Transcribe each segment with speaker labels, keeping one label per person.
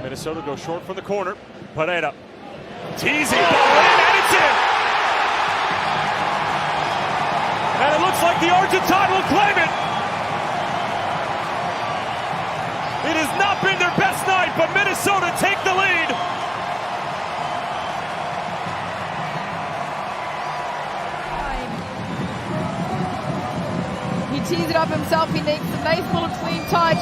Speaker 1: Minnesota goes short from the corner. Pereyra. Teasing ball in, and it's in! And it looks like the Argentine will claim it! It has not been their best night, but Minnesota take the lead!
Speaker 2: He tees it up himself. He makes a nice little clean touch.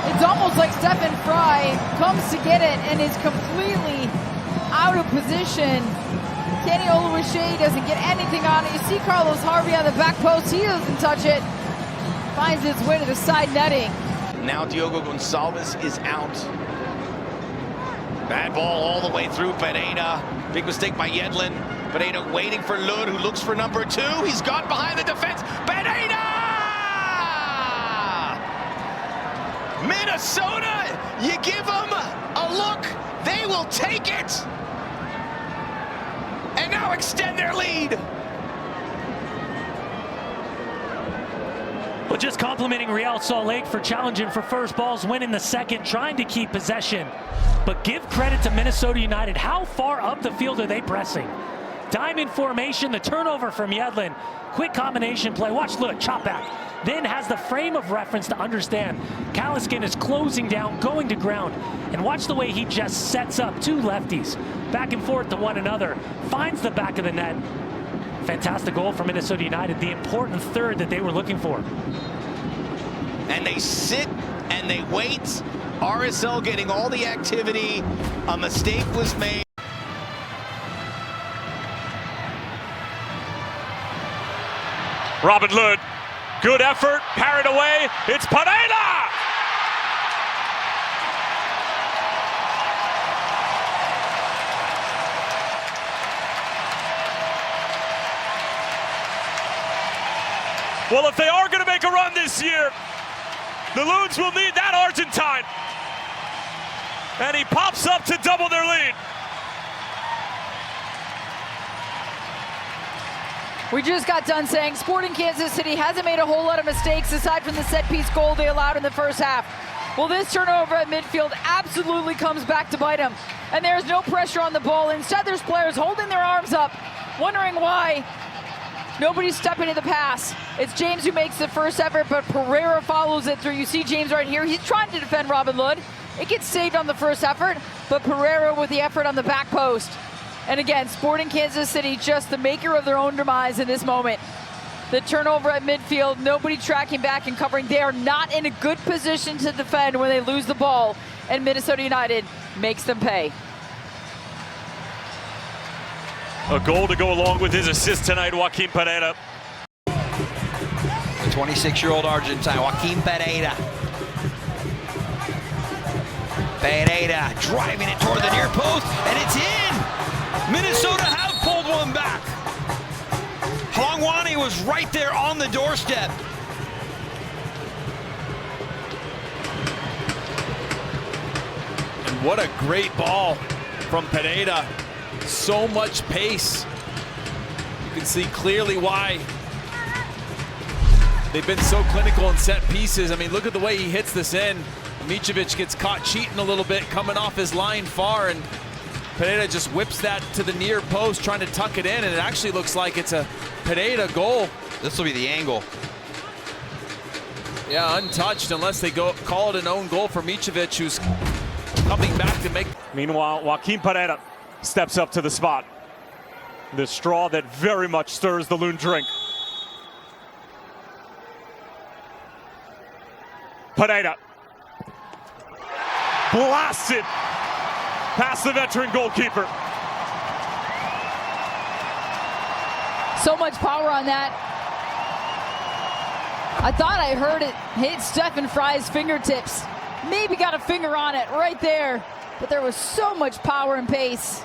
Speaker 2: It's almost like Stephen Fry comes to get it and is completely out of position. Kenny Oluwaseyi doesn't get anything on it. You see Carlos Harvey on the back post. He doesn't touch it. Finds its way to the side netting.
Speaker 3: Now Diogo Gonçalves is out. Bad ball all the way through Pereyra. Big mistake by Yedlin. Pereyra waiting for Lud, who looks for number 2. He's got behind the defense. Pereyra! Minnesota, you give them a look, they will take it. And now extend their lead.
Speaker 4: Well, just complimenting Real Salt Lake for challenging for first balls, winning the second, trying to keep possession. But give credit to Minnesota United. How far up the field are they pressing? Diamond formation, the turnover from Yedlin. Quick combination play. Watch Lud chop back. Then has the frame of reference to understand Kalaskin is closing down, going to ground. And watch the way he just sets up two lefties. Back and forth to one another. Finds the back of the net. Fantastic goal for Minnesota United. The important third that they were looking for.
Speaker 3: And they sit and they wait. RSL getting all the activity. A mistake was made.
Speaker 1: Robin Lud, good effort, parried away, it's Pereyra! Well, if they are going to make a run this year, the Loons will need that Argentine. And he pops up to double their lead.
Speaker 2: We just got done saying Sporting Kansas City hasn't made a whole lot of mistakes aside from the set-piece goal they allowed in the first half. Well, this turnover at midfield absolutely comes back to bite them. And there's no pressure on the ball. Instead, there's players holding their arms up, wondering why nobody's stepping to the pass. It's James who makes the first effort, but Pereyra follows it through. You see James right here. He's trying to defend Robin Lud. It gets saved on the first effort, but Pereyra with the effort on the back post. And again, Sporting Kansas City just the maker of their own demise in this moment. The turnover at midfield, nobody tracking back and covering. They are not in a good position to defend when they lose the ball, and Minnesota United makes them pay.
Speaker 1: A goal to go along with his assist tonight, Joaquin Pereyra.
Speaker 5: The 26-year-old Argentine, Joaquin Pereyra. Pereyra driving it toward the near post, and it's in! Minnesota have pulled one back. Hlongwane was right there on the doorstep.
Speaker 6: And what a great ball from Pereyra. So much pace. You can see clearly why they've been so clinical in set pieces. I mean, look at the way he hits this in. Mitrovic gets caught cheating a little bit, coming off his line far, and Pereyra just whips that to the near post, trying to tuck it in, and it actually looks like it's a Pereyra goal.
Speaker 5: This will be the angle.
Speaker 6: Yeah, untouched unless they call it an own goal for Mitrovic, who's coming back to make.
Speaker 1: Meanwhile, Joaquin Pereyra steps up to the spot. The straw that very much stirs the Loon drink. Pereyra. Blasted past the veteran goalkeeper.
Speaker 2: So much power on that. I thought I heard it hit Stephen Fry's fingertips. Maybe got a finger on it right there. But there was so much power and pace.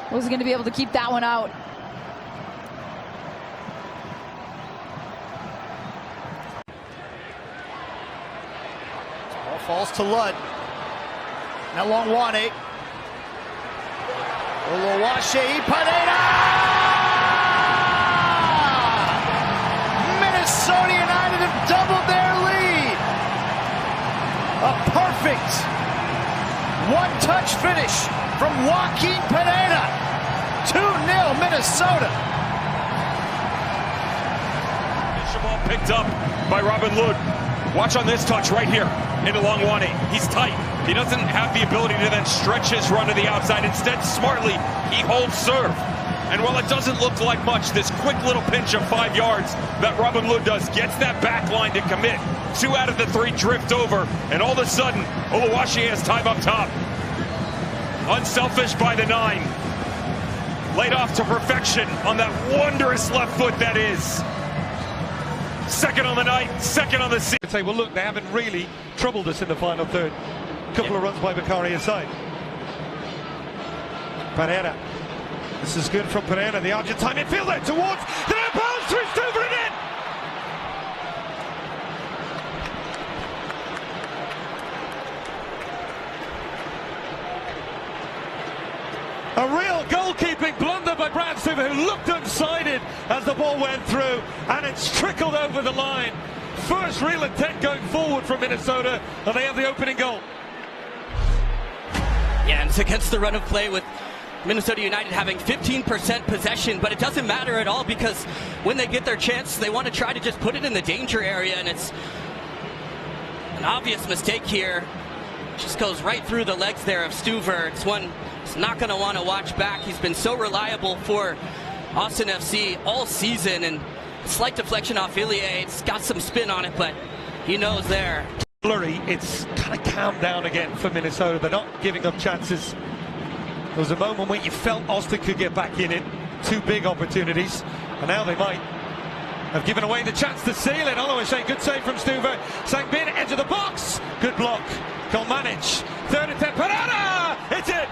Speaker 2: Wasn't going to be able to keep that one out.
Speaker 7: Ball falls to Lud. Now Hlongwane. Oluwaseyi, Pereyra! Minnesota United have doubled their lead. A perfect One-touch finish from Joaquin Pereyra. 2-0 Minnesota.
Speaker 1: Ball picked up by Robin Lod. Watch on this touch right here into long 1-8. He's tight. He doesn't have the ability to then stretch his run to the outside. Instead, smartly, he holds serve. And while it doesn't look like much, this quick little pinch of 5 yards that Robin Lod does gets that back line to commit. 2 out of the 3 drift over, and all of a sudden, Oluwaseyi has time up top. Unselfish by the 9. Laid off to perfection on that wondrous left foot that is. Second on the night, second on the season.
Speaker 8: Say, well, look, they haven't really troubled us in the final third. Couple of runs by Bakari aside. Pereyra. This is good from Pereyra, the Argentine midfielder towards the near post, through over and in. A real goalkeeping blunder by Brad Stuver, who looked unsided as the ball went through, and it's trickled over the line. First real intent going forward from Minnesota, and they have the opening goal.
Speaker 9: Yeah, and it's against the run of play with Minnesota United having 15% possession, but it doesn't matter at all because when they get their chance, they want to try to just put it in the danger area, and it's an obvious mistake here. Just goes right through the legs there of Stuver. It's one he's not going to want to watch back. He's been so reliable for Austin FC all season, and slight deflection off Ilie. It's got some spin on it, but he knows there.
Speaker 8: Blurry, it's kind of calmed down again for Minnesota. They're not giving up chances. There was a moment where you felt Austin could get back in it. 2 big opportunities, and now they might have given away the chance to seal it. Oluwaseyi, good save from Stuver. Sangbin, edge of the box. Good block. Kolmanic. Third attempt. Pereyra! It's it!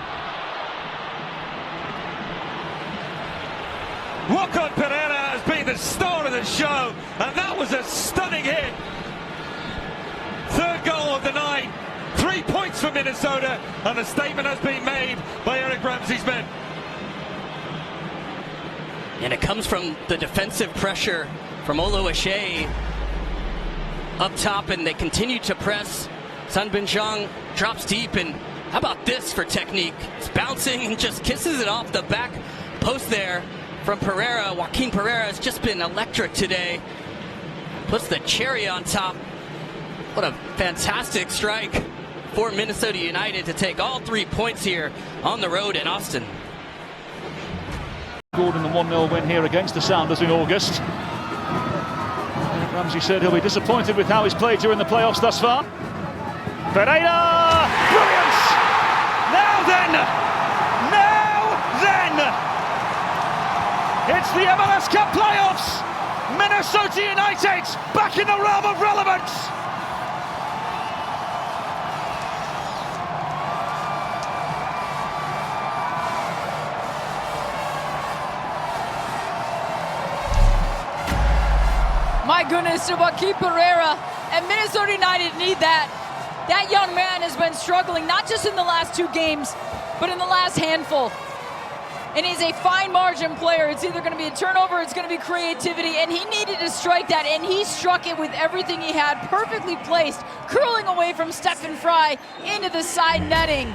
Speaker 8: Joaquin Pereyra has been the star of the show, and that was a stunning hit. Third goal of the night. 3 points for Minnesota, and a statement has been made by Eric Ramsey's men.
Speaker 9: And it comes from the defensive pressure from Oluwaseyi up top, and they continue to press. Sun Bin-Jong drops deep, and how about this for technique? It's bouncing and just kisses it off the back post there from Pereyra. Joaquin Pereyra has just been electric today. Puts the cherry on top. What a fantastic strike for Minnesota United to take all 3 points here on the road in Austin.
Speaker 10: Gordon, the 1-0 win here against the Sounders in August. Ramsey said he'll be disappointed with how he's played during the playoffs thus far. Pereyra! Brilliant! Now then! It's the MLS Cup playoffs! Minnesota United back in the realm of relevance!
Speaker 2: My goodness, Joaquin Pereyra, and Minnesota United need that. That young man has been struggling, not just in the last 2 games, but in the last handful. And he's a fine margin player. It's either going to be a turnover, it's going to be creativity, and he needed to strike that, and he struck it with everything he had, perfectly placed, curling away from Stephen Fry into the side netting.